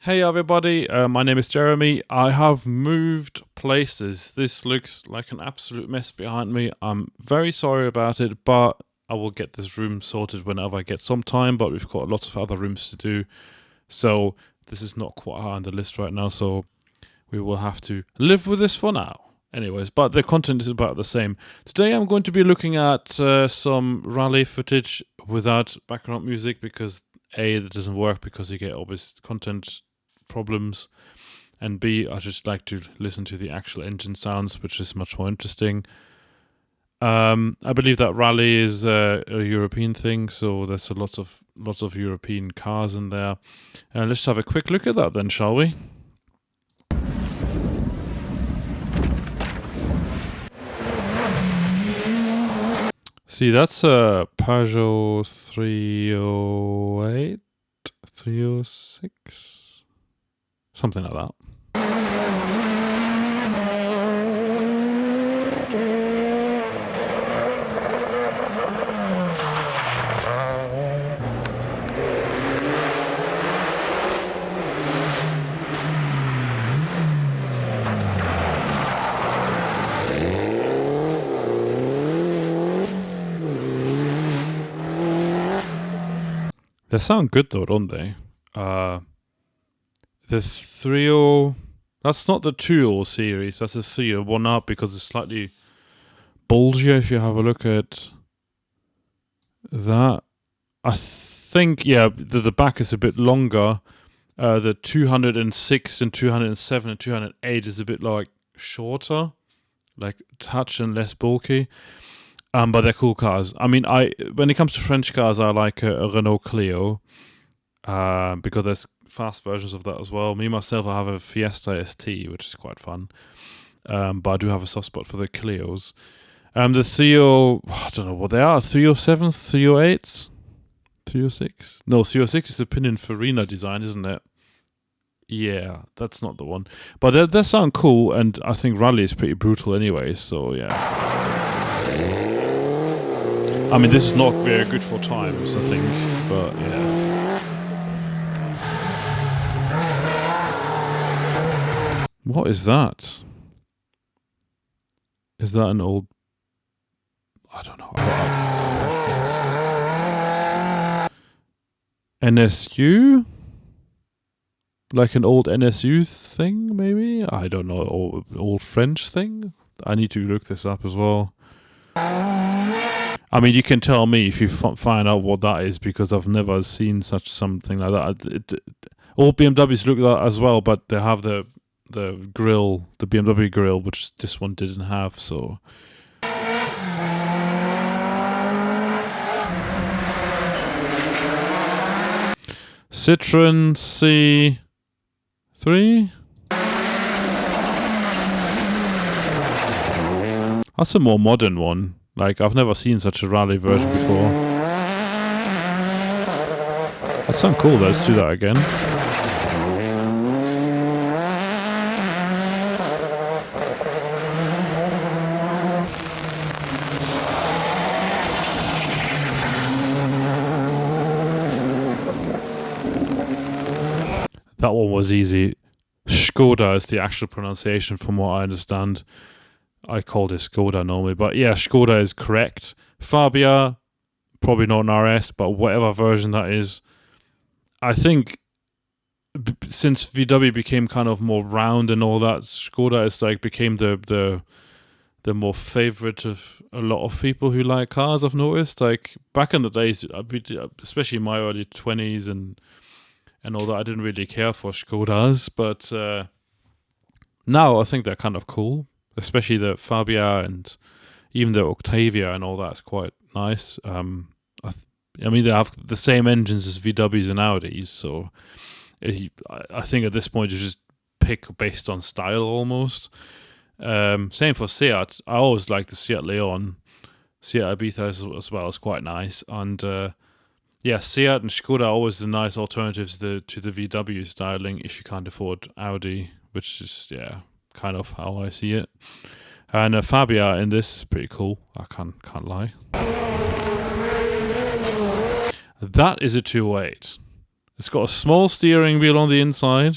Hey everybody, my name is Jeremy. I have moved places. This looks like an absolute mess behind me. I'm very sorry about it, but I will get this room sorted whenever I get some time, but we've got lots of other rooms to do. So this is not quite high on the list right now, so we will have to live with this for now. Anyways, but the content is about the same. Today I'm going to be looking at some rally footage without background music because A, that doesn't work because you get obvious content problems, and B, I just like to listen to the actual engine sounds, which is much more interesting. I believe that rally is a European thing, so there's lots of European cars in there. Let's have a quick look at that then, shall we? See, that's a Peugeot 308, 306. Something like that. They sound good though, don't they? The 30, that's not the 2.0 series, that's the 3.1 up because it's slightly bulgier if you have a look at that. I think, yeah, the back is a bit longer. The 206 and 207 and 208 is a bit like shorter, like touch and less bulky. But they're cool cars. I mean, when it comes to French cars, I like a Renault Clio because there's fast versions of that as well. Me, myself, I have a Fiesta ST, which is quite fun. But I do have a soft spot for the Clios. The 30, I don't know what they are, 307s, 308s, 306? No, 306 is the Pininfarina design, isn't it? Yeah, that's not the one. But they sound cool, and I think rally is pretty brutal anyway, so yeah. I mean, this is not very good for times, I think, but yeah. What is that? Is that an old... I don't know. NSU? Like an old NSU thing, maybe? I don't know. Old French thing? I need to look this up as well. I mean, you can tell me if you find out what that is, because I've never seen something like that. All BMWs look like that as well, but they have the grill, the BMW grill, which this one didn't have, so... Citroen C3? That's a more modern one. Like, I've never seen such a rally version before. That sounds cool, let's do that again. That one was easy. Skoda is the actual pronunciation from what I understand. I called it Skoda normally, but yeah, Skoda is correct. Fabia, probably not an RS, but whatever version that is. I think since VW became kind of more round and all that, Skoda is like became the more favorite of a lot of people who like cars. I've noticed, like back in the days, especially in my early 20s and all that, I didn't really care for Skodas, but now I think they're kind of cool. Especially the Fabia and even the Octavia and all that's quite nice. I mean, they have the same engines as VWs and Audis, so I think at this point you just pick based on style almost. Same for Seat. I always like the Seat Leon. Seat Ibiza as well is quite nice. And yeah, Seat and Skoda are always the nice alternatives to the VW styling if you can't afford Audi, which is, yeah, kind of how I see it. And Fabia in this is pretty cool. I can't lie. That is a 208. It's got a small steering wheel on the inside.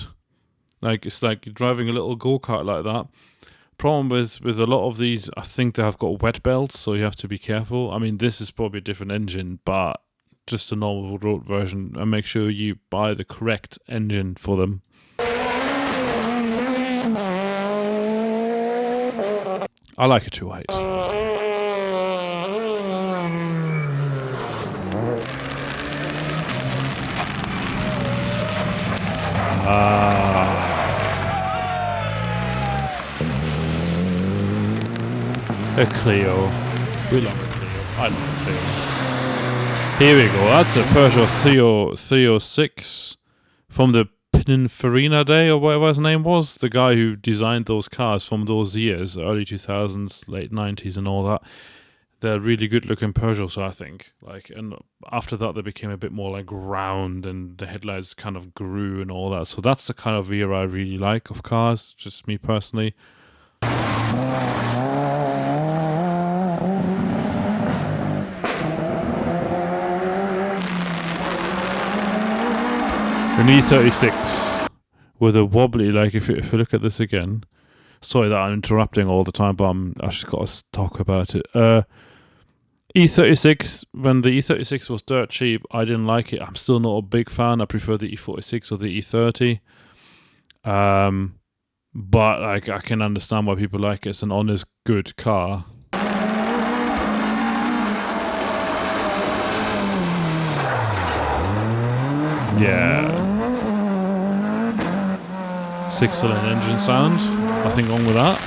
Like, it's like you're driving a little go-kart like that. Problem with a lot of these, I think they have got wet belts, so you have to be careful. I mean, this is probably a different engine, but just a normal road version, and make sure you buy the correct engine for them. I like a 2.8. A Clio. We love a Clio. I love a Clio. Here we go. That's a Peugeot 306 from the Pininfarina day, or whatever his name was. The guy who designed those cars from those years, early 2000s, late 90s and all that. They're really good looking Peugeots, I think. Like, and after that they became a bit more like round and the headlights kind of grew and all that. So that's the kind of era I really like of cars, just me personally. An E36 with a wobbly, like if you look at this again, sorry that I'm interrupting all the time, but I just got to talk about it. E36, when the E36 was dirt cheap, I didn't like it. I'm still not a big fan. I prefer the E46 or the E30. But like, I can understand why people like it. It's an honest, good car. Yeah. 6-cylinder engine sound. Nothing wrong with that.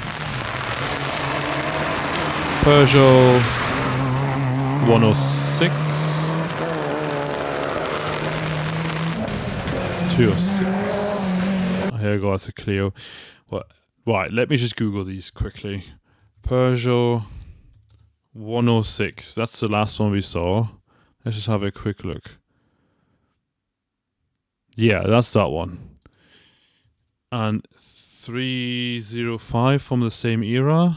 Peugeot 106. 206. Here we go, that's a Clio. What? Right, let me just Google these quickly. Peugeot 106. That's the last one we saw. Let's just have a quick look. Yeah, that's that one. And 305 from the same era?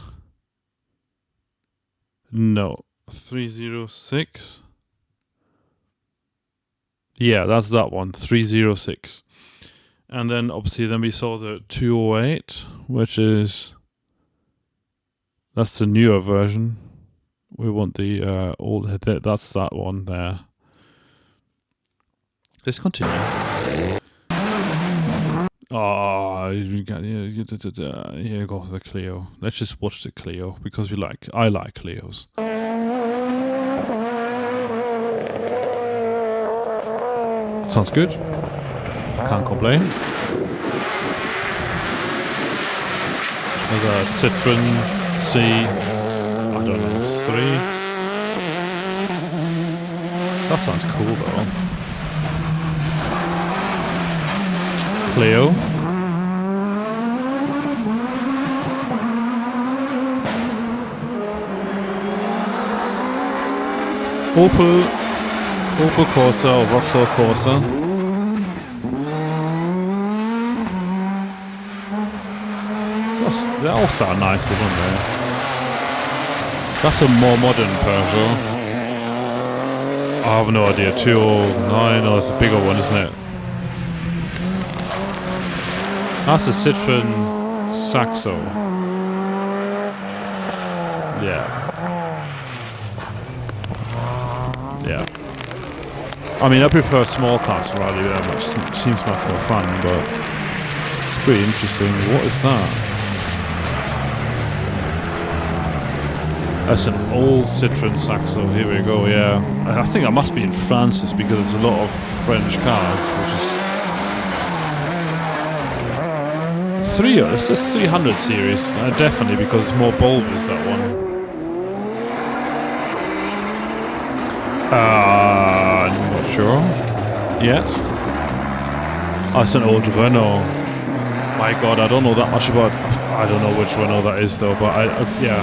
No. 306? Yeah, that's that one. 306. And then obviously then we saw the 208, which is... That's the newer version. We want the old... That's that one there. Let's continue. Oh, here you go, the Clio. Let's just watch the Clio because I like Clios. Sounds good. Can't complain. There's a Citroen C, I don't know, 3. That sounds cool though. Clio. Opel Corsa or Vauxhall Corsa. They all sound nice, don't they? That's a more modern Peugeot. I have no idea. 209, or it's a bigger one, isn't it? That's a Citroen Saxo. Yeah. Yeah. I mean, I prefer small cars to Rallye very much. Seems much more fun, but it's pretty interesting. What is that? That's an old Citroen Saxo. Here we go, yeah. I think I must be in France because there's a lot of French cars, which is... It's just 300 series, definitely, because it's more bulbous, that one. Not sure yet. Oh, it's an old Renault. My God, I don't know that much about... I don't know which Renault that is, though, but yeah.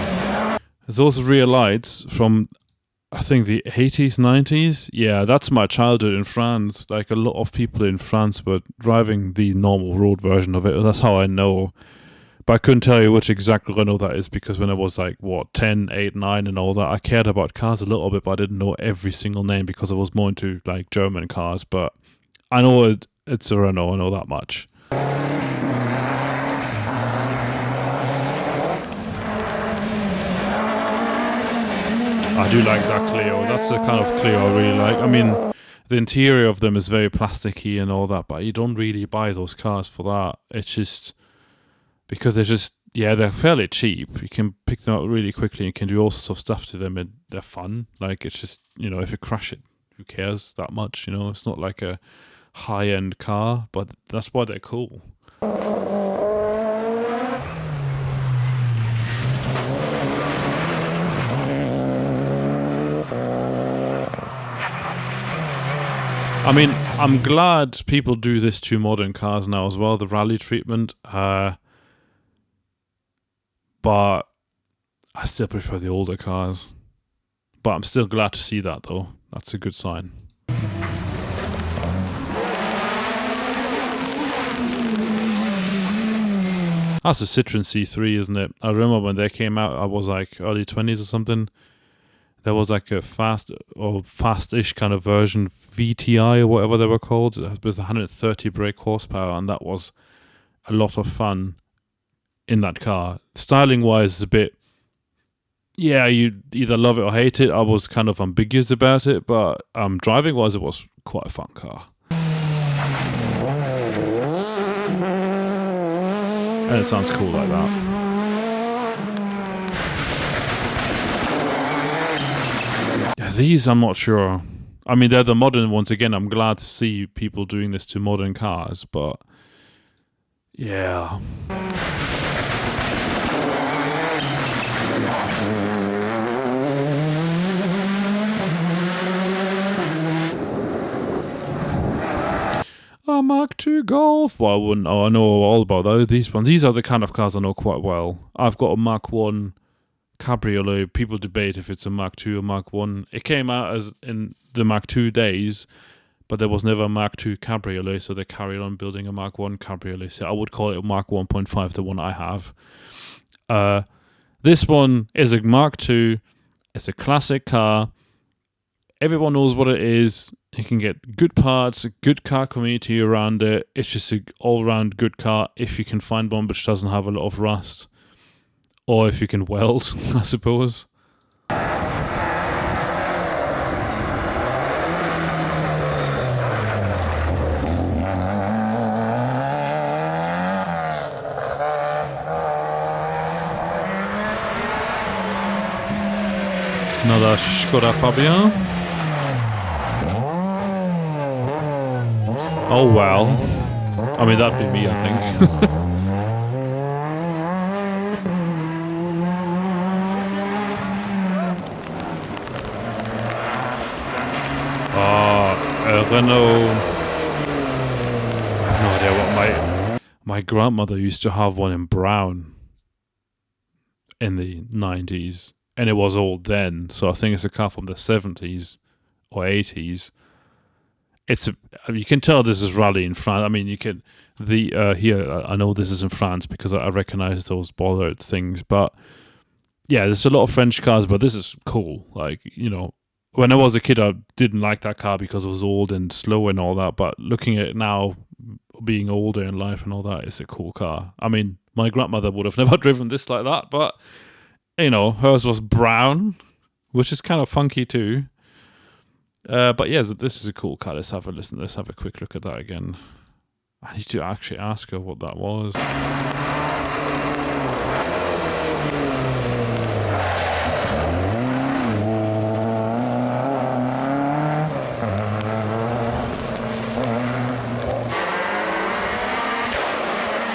Those rear lights from... I think the 80s, 90s, yeah, that's my childhood in France. Like, a lot of people in France were driving the normal road version of it. That's how I know. But I couldn't tell you which exact Renault that is because when I was like, 10, 8, 9 and all that, I cared about cars a little bit, but I didn't know every single name because I was more into like German cars. But I know it's a Renault, I know that much. I do like that Clio. That's the kind of Clio I really like. I mean, the interior of them is very plasticky and all that, but you don't really buy those cars for that. It's just because they're fairly cheap. You can pick them up really quickly. You can do all sorts of stuff to them, and they're fun. Like, it's just, if you crash it, who cares that much? It's not like a high-end car, but that's why they're cool. I mean, I'm glad people do this to modern cars now as well, the rally treatment. But I still prefer the older cars. But I'm still glad to see that, though. That's a good sign. That's a Citroen C3, isn't it? I remember when they came out, I was like early 20s or something. There was like a fast-ish kind of version, VTI or whatever they were called, with 130 brake horsepower, and that was a lot of fun in that car. Styling-wise, it's a bit, you either love it or hate it. I was kind of ambiguous about it, but driving-wise, it was quite a fun car. And it sounds cool like that. Yeah, these I'm not sure. I mean, they're the modern ones. Again, I'm glad to see people doing this to modern cars, but yeah. A Mark II Golf. Well, I wouldn't. Oh, I know all about those. These ones. These are the kind of cars I know quite well. I've got a Mark I Cabriolet. People debate if it's a Mark II or Mark I. It came out as in the Mark II days, but there was never a Mark II Cabriolet, so they carried on building a Mark I Cabriolet. So I would call it a Mark 1.5, the one I have. This one is a Mark II. It's a classic car. Everyone knows what it is. You can get good parts, a good car community around it. It's just an all-round good car if you can find one which doesn't have a lot of rust. Or if you can weld, I suppose. Another Skoda Fabia. Oh well. I mean, that'd be me, I think. Renault. I have no idea what my grandmother used to have one in brown in the 90s, and it was old then. So I think it's a car from the 70s or 80s. You can tell this is Rallye in France. I mean, you can here. I know this is in France because I recognize those bollard things. But yeah, there's a lot of French cars, but this is cool. Like, when I was a kid, I didn't like that car because it was old and slow and all that. But looking at it now, being older in life and all that, it's a cool car. I mean, my grandmother would have never driven this like that, but hers was brown, which is kind of funky too. But yeah, this is a cool car. Let's have a listen. Let's have a quick look at that again. I need to actually ask her what that was.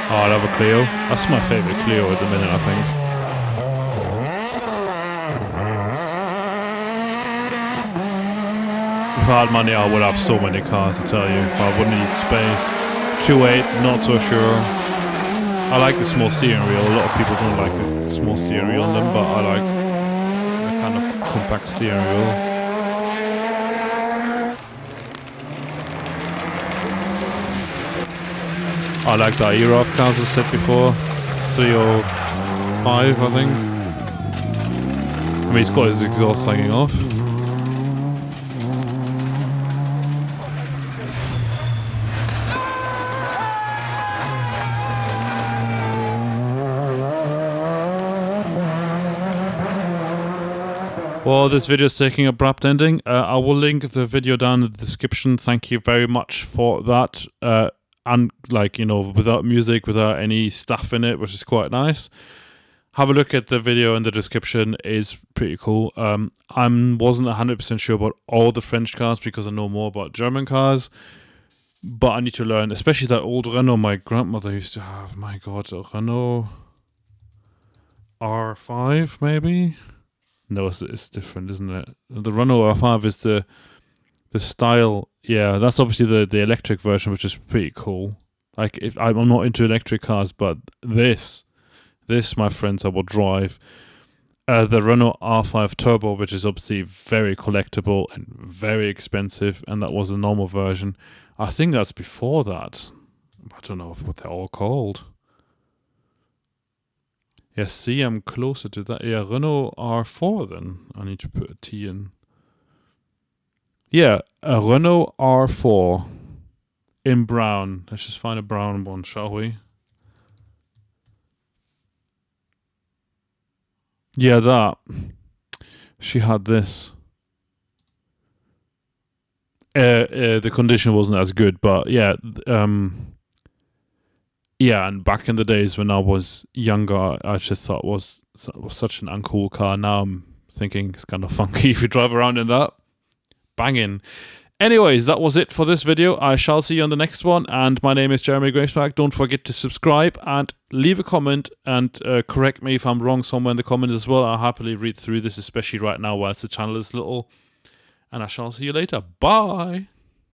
Oh, I love a Clio. That's my favourite Clio at the minute, I think. If I had money, I would have so many cars, to tell you. But I wouldn't need space. 2.8, not so sure. I like the small steering wheel. A lot of people don't like the small steering wheel on them, but I like the kind of compact steering wheel. I like that era of cars I said before. 305, I think. I mean, he's got his exhaust hanging off. Well, this video is taking an abrupt ending. I will link the video down in the description. Thank you very much for that. And like, you know, without music, without any stuff in it, which is quite nice. Have a look at the video in the description. It's pretty cool. I wasn't 100% sure about all the French cars because I know more about German cars. But I need to learn, especially that old Renault my grandmother used to have. My God, a Renault R5 maybe? No, it's different, isn't it? The Renault R5 is the style. Yeah, that's obviously the electric version, which is pretty cool. Like, if I'm not into electric cars, but this, my friends, I will drive. The Renault R5 Turbo, which is obviously very collectible and very expensive, and that was the normal version. I think that's before that. I don't know what they're all called. Yeah, see, I'm closer to that. Yeah, Renault R4 then. I need to put a T in. Yeah, a Renault R4 in brown. Let's just find a brown one, shall we? Yeah, that. She had this. The condition wasn't as good, but yeah, yeah, and back in the days when I was younger, I just thought it was such an uncool car. Now I'm thinking it's kind of funky if you drive around in that. Banging. Anyways, that was it for this video. I shall see you on the next one. And my name is Jeremy Gravesback. Don't forget to subscribe and leave a comment and correct me if I'm wrong somewhere in the comments as well. I'll happily read through this, especially right now whilst the channel is little. And I shall see you later. Bye.